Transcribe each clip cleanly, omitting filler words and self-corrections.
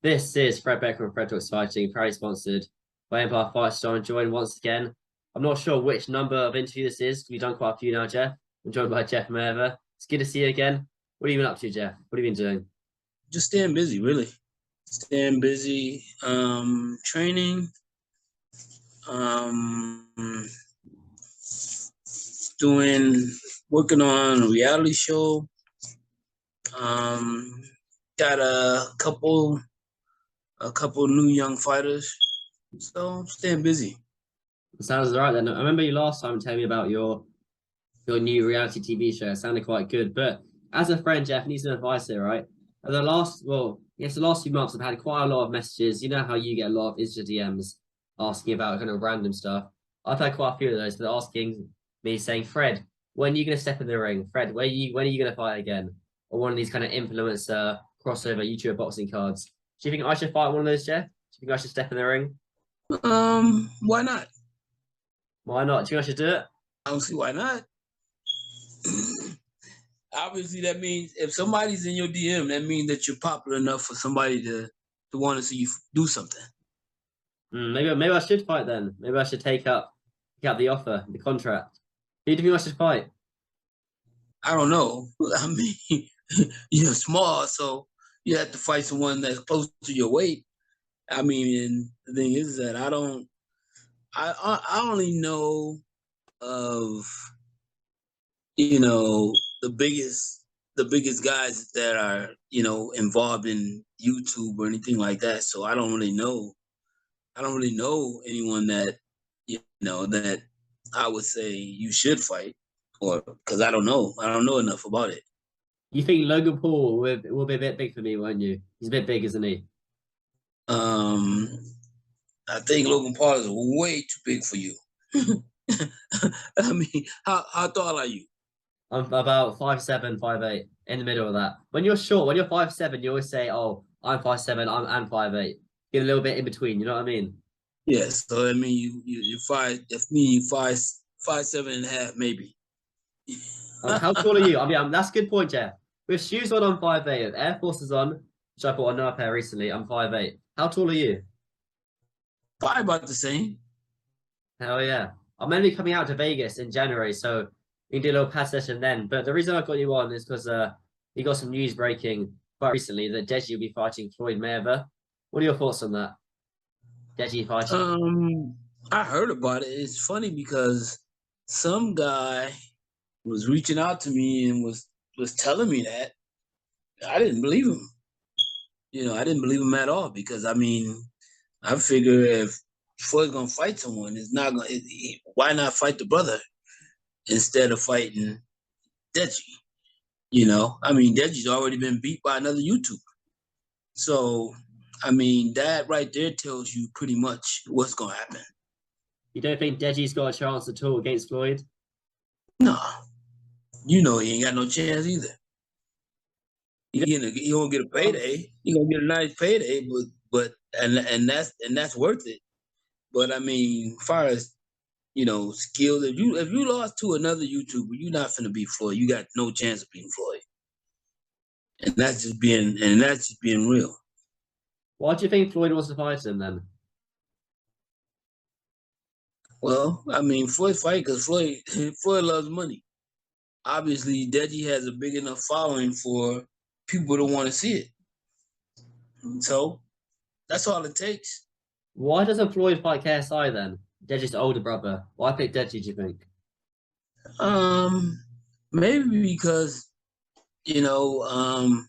This is Fred Beck and Fred Talks Fighting, proudly sponsored by Empire Fight Store. And joined once again. I'm not sure which number of interview this is. We've done quite a few now, Jeff. I'm joined by Jeff Mayweather. It's good to see you again. What have you been up to, Jeff? What have you been doing? Just staying busy, really. Staying busy, training, working on a reality show. Got a couple new young fighters. So staying busy. Sounds all right then. I remember you last time telling me about your new reality TV show. It sounded quite good. But as a friend, Jeff, needs some advice here, right? The last few months I've had quite a lot of messages. You know how you get a lot of Insta DMs asking about kind of random stuff. I've had quite a few of those. They're asking me saying, Fred, when are you going to step in the ring? Fred, when are you going to fight again? Or one of these kind of influencer crossover YouTuber boxing cards. Do you think I should fight one of those, Jeff? Do you think I should step in the ring? Why not? Why not? Do you think I should do it? I don't see why not. Obviously, that means if somebody's in your DM, that means that you're popular enough for somebody to want to see you do something. Maybe I should fight then. Maybe I should take up the offer, the contract. Who do you think I should fight? I don't know. I mean, you're small, so you have to fight someone that's close to your weight. I mean, and the thing is that I only know of, the biggest guys that are, involved in YouTube or anything like that. So I don't really know anyone that, that I would say you should fight, or because I don't know enough about it. You think Logan Paul will be a bit big for me, won't you? He's a bit big, isn't he? I think Logan Paul is way too big for you. I mean, how tall are you? I'm about 5'7", 5'8", in the middle of that. When you're short, when you're 5'7", you always say, "Oh, I'm 5'7", I'm 5'8". Get a little bit in between. You know what I mean? Yes. So I mean, you 5'7.5" maybe. How tall are you? I mean, that's a good point, Jeff. With shoes on, I'm 5'8". With Air Forces on, which I bought another pair recently, I'm 5'8". How tall are you? Probably about the same. Hell yeah. I'm meant to be coming out to Vegas in January, so we can do a little pad session then. But the reason I got you on is because you got some news breaking quite recently that Deji will be fighting Floyd Mayweather. What are your thoughts on that? Deji fighting? I heard about it. It's funny because some guy was reaching out to me and was telling me that. I didn't believe him. I didn't believe him at all because, I mean, I figure if Floyd's gonna fight someone, it's not gonna. Why not fight the brother instead of fighting Deji? I mean, Deji's already been beat by another YouTuber. So, I mean, that right there tells you pretty much what's gonna happen. You don't think Deji's got a chance at all against Floyd? No, he ain't got no chance either. He gonna get a payday. He gonna get a nice payday, but that's worth it. But I mean, as far as skill, if you lost to another YouTuber, you're not gonna beat Floyd. You got no chance of beating Floyd, and that's just being real. Why do you think Floyd wants to fight him then? Well, I mean, Floyd fight because Floyd loves money. Obviously, Deji has a big enough following for people to want to see it. So that's all it takes. Why doesn't Floyd fight KSI then? Deji's older brother. Why pick Deji, do you think? Maybe because, KSI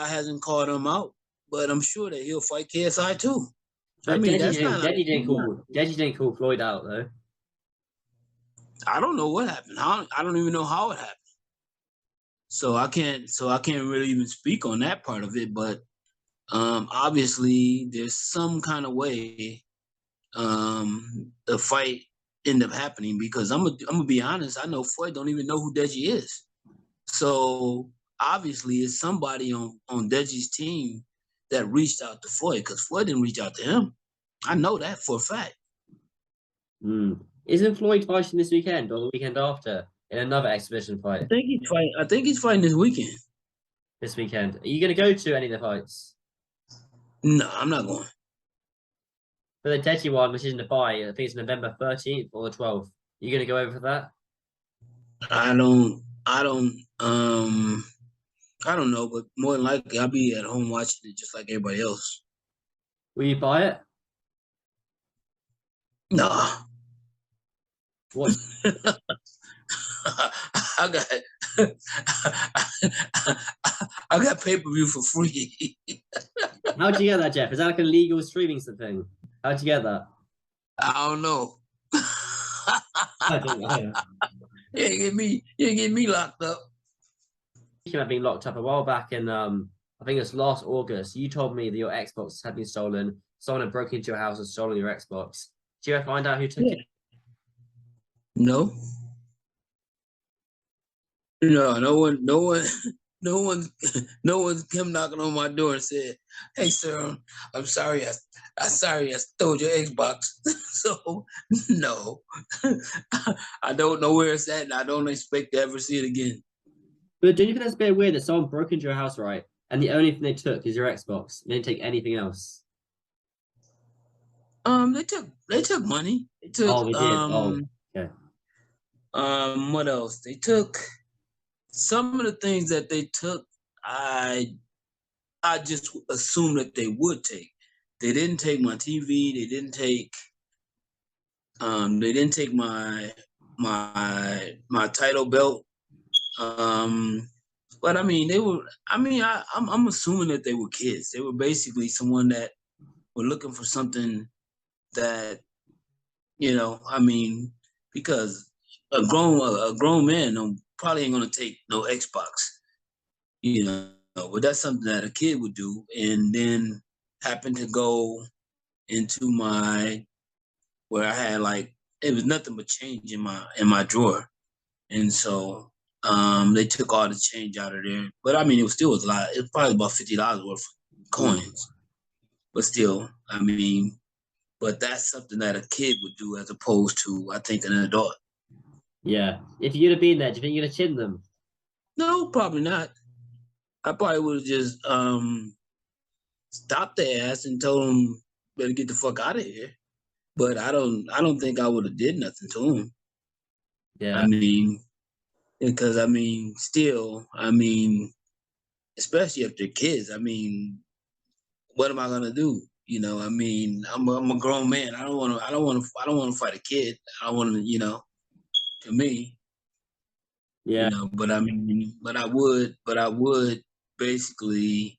hasn't called him out, but I'm sure that he'll fight KSI too. But I mean, Deji didn't call Floyd out though. I don't know what happened. I don't even know how it happened. So I can't really even speak on that part of it. But obviously, there's some kind of way the fight ended up happening because I'm gonna be honest. I know Floyd don't even know who Deji is. So obviously, it's somebody on Deji's team that reached out to Floyd because Floyd didn't reach out to him. I know that for a fact. Isn't Floyd fighting this weekend or the weekend after in another exhibition fight? I think he's fighting this weekend. This weekend. Are you going to go to any of the fights? No, I'm not going. For the Deji one, which is in Dubai, I think it's November 13th or the 12th. You gonna go over for that? I don't know, but more than likely I'll be at home watching it just like everybody else. Will you buy it? Nah. What? I got I got pay-per-view for free. How'd you get that, Jeff? Is that like a legal streaming thing? How'd you get that? I don't know. I don't know. You ain't get me locked up. Speaking of being locked up a while back in, I think it was last August, you told me that your Xbox had been stolen. Someone had broken into your house and stolen your Xbox. Did you ever find out who took it? No. No one, no one came knocking on my door and said, "Hey, sir, I'm sorry, I'm sorry, I stole your Xbox." So, no, I don't know where it's at, and I don't expect to ever see it again. But don't you think that's a bit weird that someone broke into your house, right? And the only thing they took is your Xbox. They didn't take anything else. They took money. They took Oh, they did. Oh, okay. what else? They took some of the things that they took. I just assumed that they would take. They didn't take my TV. They didn't take my title belt. But I mean, they were. I mean, I'm assuming that they were kids. They were basically someone that were looking for something that I mean, because a grown man probably ain't gonna take no Xbox. You know, but that's something that a kid would do, and then happened to go into my where I had like it was nothing but change in my drawer, and so they took all the change out of there. But I mean, it was a lot. It was probably about $50 worth of Mm. coins, but still, I mean, but that's something that a kid would do as opposed to I think an adult. Yeah. If you'd have been there, do you think you'd have chinned them? No, probably not. I probably would have just stopped their ass and told them better get the fuck out of here. But I don't think I would have did nothing to them. I Yeah. mean, because I mean, still, I mean, especially if they're kids. I mean, what am I gonna do? I mean, I'm a grown man. I don't want to fight a kid. I don't want to, to me, Yeah. But I mean, but I would basically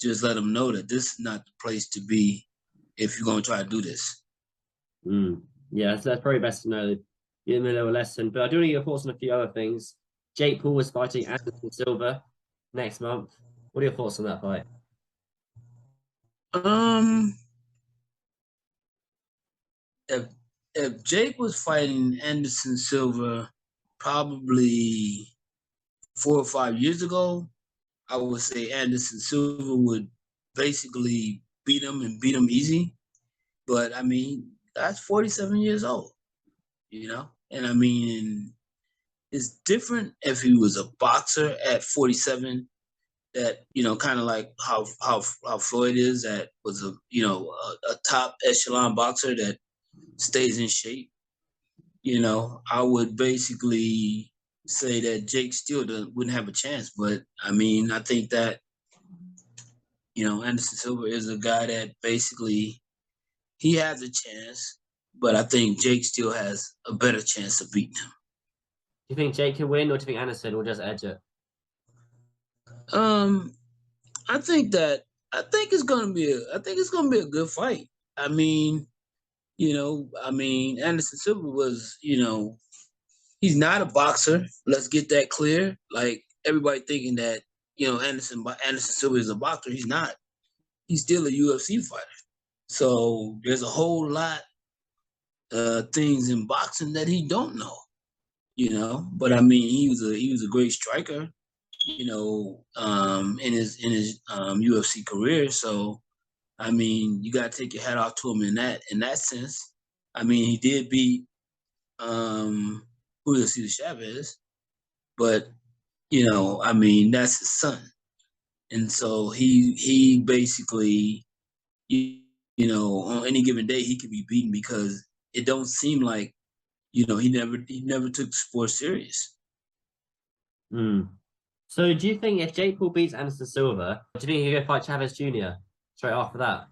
just let them know that this is not the place to be if you're gonna try to do this. Mm. Yeah. So that's probably best to know. Give them a little lesson. But I do want to get your thoughts on a few other things. Jake Paul was fighting Anderson Silva next month. What are your thoughts on that fight? Um, if if Jake was fighting Anderson Silva probably 4 or 5 years ago, I would say Anderson Silva would basically beat him and beat him easy. But I mean, that's 47 years old, and I mean, it's different if he was a boxer at 47. That kind of like how Floyd is. That was a top echelon boxer that stays in shape. I would basically say that Jake still wouldn't have a chance. But I mean, I think that Anderson Silva is a guy that basically he has a chance, but I think Jake still has a better chance of beating him. Do you think Jake can win, or do you think Anderson will just edge it? Um, I think it's gonna be a good fight. I mean, Anderson Silva was, he's not a boxer. Let's get that clear. Like everybody thinking that, Anderson Silva is a boxer. He's not. He's still a UFC fighter. So there's a whole lot things in boxing that he don't know. But I mean, he was a great striker. In his UFC career. So I mean, you got to take your hat off to him in that sense. I mean, he did beat Julio Cesar Chavez, but I mean, that's his son. And so he basically, you know, on any given day he could be beaten because it don't seem like, you know, he never took the sport serious. Mm. So do you think if Jake Paul beats Anderson Silva, do you think he'll go fight Chavez Jr. straight after that?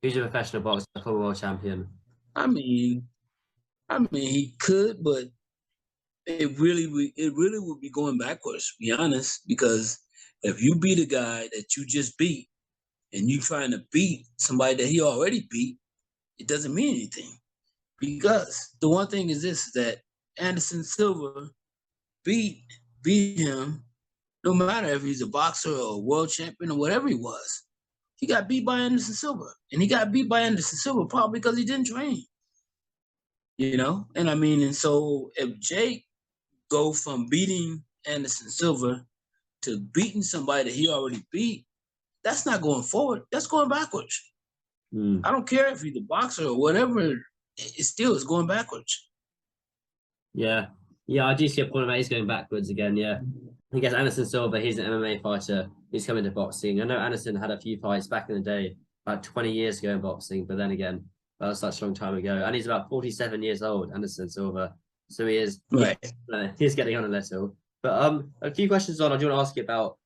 Who's a professional boxer, former world champion? I mean, he could, but it really would be going backwards, to be honest, because if you beat a guy that you just beat and you trying to beat somebody that he already beat, it doesn't mean anything. Because the one thing is this, that Anderson Silva beat him no matter if he's a boxer or a world champion or whatever he was. He got beat by Anderson Silva. And he got beat by Anderson Silva probably because he didn't train. You know? And I mean, and so if Jake go from beating Anderson Silva to beating somebody that he already beat, that's not going forward. That's going backwards. Mm. I don't care if he's a boxer or whatever, it still is going backwards. Yeah. Yeah, I do see a point about he's going backwards again. Yeah. I guess Anderson Silva, he's an MMA fighter. He's coming to boxing. I know Anderson had a few fights back in the day, about 20 years ago in boxing, but then again, that was such a long time ago. And he's about 47 years old, Anderson Silva. So Right. he's getting on a little. But a few questions on I do want to ask you about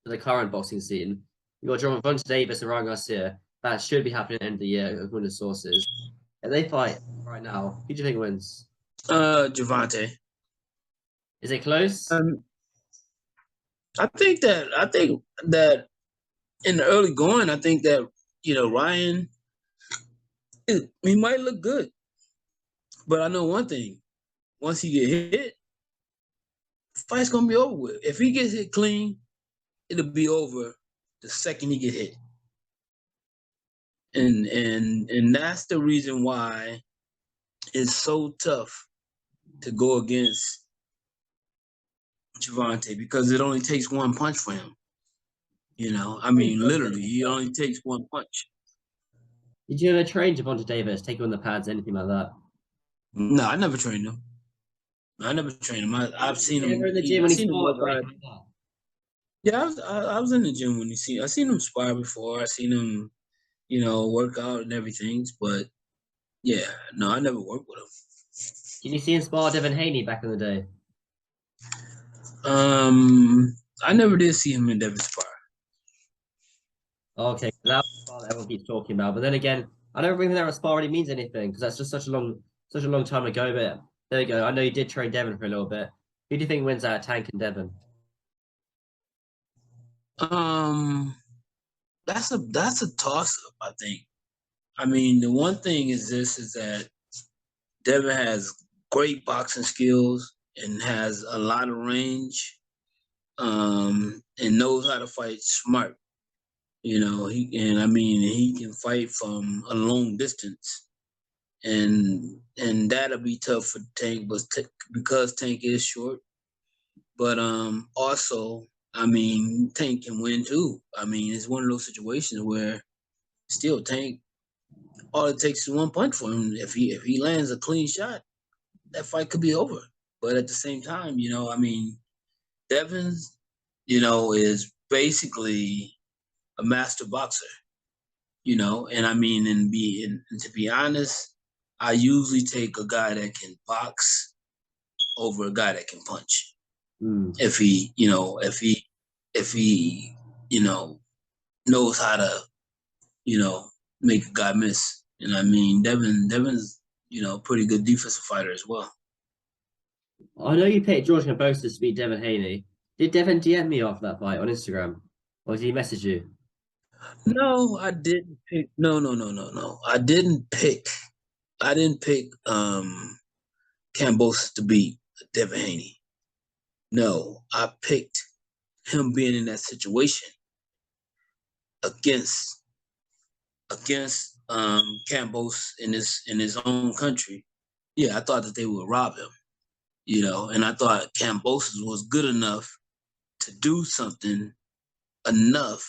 the current boxing scene. You've got Gervonta Davis and Ryan Garcia. That should be happening at the end of the year, according to sources. If they fight right now, who do you think wins? Javante. Is it close? I think that in the early going, I think that, you know, Ryan, he might look good. But I know one thing. Once he get hit, the fight's gonna be over with. If he gets hit clean, it'll be over the second he get hit. And that's the reason why it's so tough to go against Javante, because it only takes one punch for him. You know, I mean, literally, he only takes one punch. Did you ever train Gervonta Davis, take him on the pads, anything like that? No, I never trained him. I never trained him. I've seen him. Ever in the gym I when he seen him sparred work or out. anything like that? Yeah, I was in the gym when I seen him spar before. I seen him, you know, work out and everything. But yeah, no, I never worked with him. Did you see him spar Devin Haney back in the day? I never did see him in Devin spar. Okay, that's the spar that everyone keeps talking about. But then again, I don't really think that spar really means anything because that's just such a long time ago. But there you go. I know you did train Devin for a little bit. Who do you think wins out, Tank and Devin? Um, that's a toss up, I think. I mean, the one thing is this is that Devin has great boxing skills and has a lot of range, and knows how to fight smart. You know, he can fight from a long distance, and that'll be tough for Tank, but because Tank is short. But also, I mean, Tank can win too. I mean, it's one of those situations where still Tank, all it takes is one punch for him. If he lands a clean shot, that fight could be over. But at the same time, you know, I mean, Devins, you know, is basically a master boxer. You know, and I mean, and to be honest, I usually take a guy that can box over a guy that can punch. Mm. If he, you know, knows how to, you know, make a guy miss. And I mean, Devin's, you know, pretty good defensive fighter as well. I know you picked George Kambosos to beat Devin Haney. Did Devin DM me after that fight on Instagram, or did he message you? No, I didn't pick. No. I didn't pick Kambosos to beat Devin Haney. No, I picked him being in that situation against Campos in his own country. Yeah, I thought that they would rob him, you know, and I thought Campos was good enough to do something enough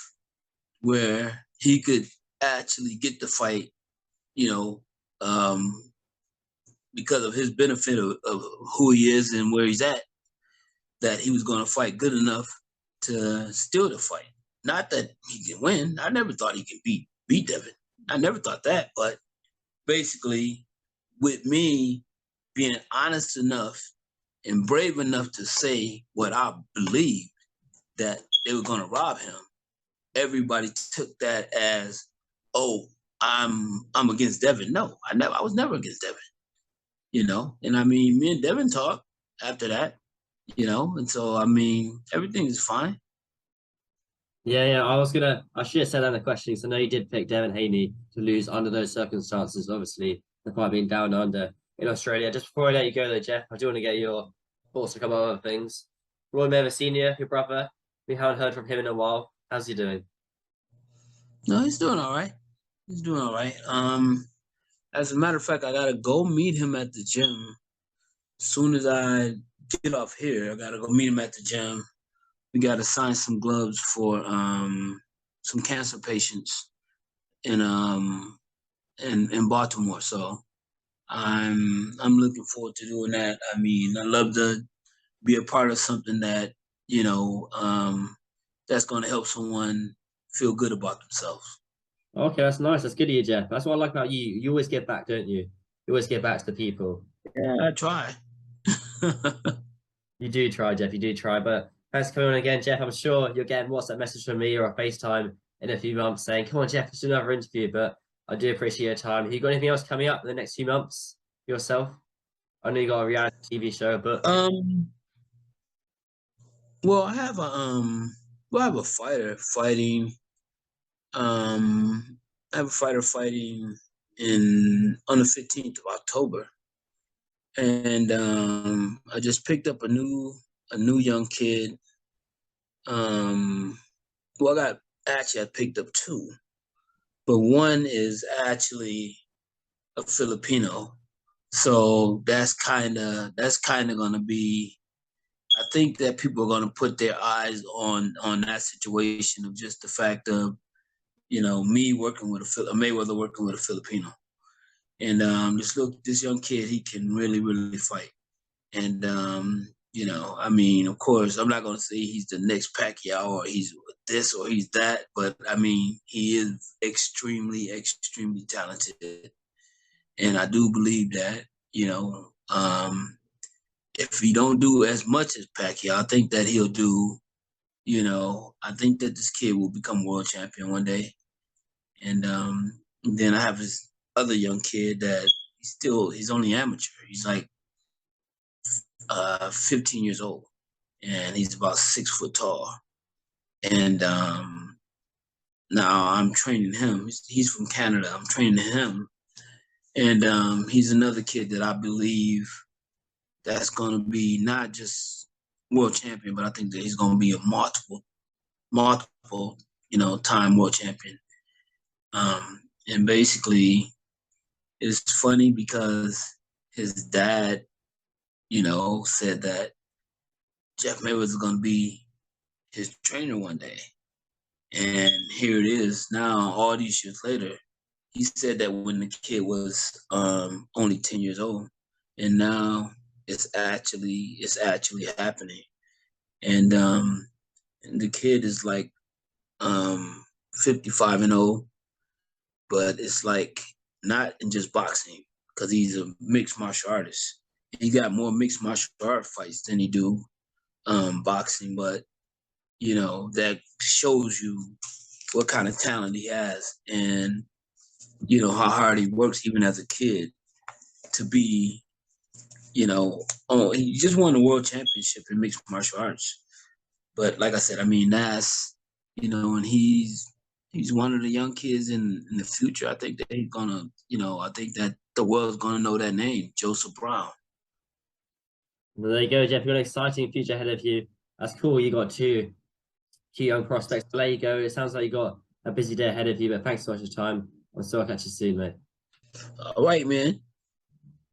where he could actually get the fight, you know, because of his benefit of who he is and where he's at, that he was going to fight good enough to steal the fight. Not that he can win. I never thought he could beat Devin. I never thought that. But basically, with me being honest enough and brave enough to say what I believed, that they were going to rob him, everybody took that as, oh, I'm against Devin. No, I was never against Devin. You know, and I mean, me and Devin talked after that. You know, and so I mean, everything is fine. Yeah. I should have said that in the questions. I know you did pick Devin Haney to lose under those circumstances. Obviously, the fight being down under in Australia. Just before I let you go, though, Jeff, I do want to get your thoughts on a couple of other things. Roy Mayweather Senior, your brother, we haven't heard from him in a while. How's he doing? No, he's doing all right. He's doing all right. As a matter of fact, I gotta go meet him at the gym. As soon as I get off here, I gotta go meet him at the gym. We gotta sign some gloves for some cancer patients in Baltimore. So I'm looking forward to doing that. I mean, I love to be a part of something that, you know, that's gonna help someone feel good about themselves. Okay, that's nice. That's good of you, Jeff. That's what I like about you. You always get back, don't you? You always get back to the people. Yeah, I try. You do try, Jeff. You do try. But thanks for coming on again, Jeff. I'm sure you'll get a WhatsApp message from me or a FaceTime in a few months saying, come on, Jeff, let's do another interview. But I do appreciate your time. Have you got anything else coming up in the next few months yourself? I know you got a reality TV show, but well, I have a fighter fighting. I have a fighter fighting on the 15th of October. And I just picked up a new young kid. Well, I picked up two, but one is actually a Filipino. So that's kind of gonna be. I think that people are gonna put their eyes on that situation of just the fact of, you know, me working with a Mayweather working with a Filipino. And this young kid, he can really, really fight. And you know, I mean, of course, I'm not gonna say he's the next Pacquiao or he's this or he's that, but I mean, he is extremely, extremely talented. And I do believe that, you know, if he don't do as much as Pacquiao, I think that he'll do, you know, I think that this kid will become world champion one day. And then I have this other young kid that he's only amateur. He's like 15 years old, and he's about 6 foot tall. And now I'm training him. He's from Canada. I'm training him, and he's another kid that I believe that's going to be not just world champion, but I think that he's going to be a multiple, you know, time world champion. And basically, it's funny because his dad, you know, said that Jeff Mayweather is going to be his trainer one day. And here it is now, all these years later. He said that when the kid was only 10 years old, and now it's actually happening. And the kid is like 55-0, but it's like not in just boxing, because he's a mixed martial artist. He got more mixed martial art fights than he do boxing, but you know, that shows you what kind of talent he has, and you know how hard he works even as a kid to be, you know, he just won the world championship in mixed martial arts. But like I said, I mean, that's, you know, and he's one of the young kids in the future. I think that he's gonna, you know, I think that the world's gonna know that name, Joseph Brown. well, there you go, Jeff. You've got an exciting future ahead of you. That's cool. You got two young prospects. There you go. It sounds like you got a busy day ahead of you, but thanks so much for your time. I'll still catch you soon, mate. All right, man.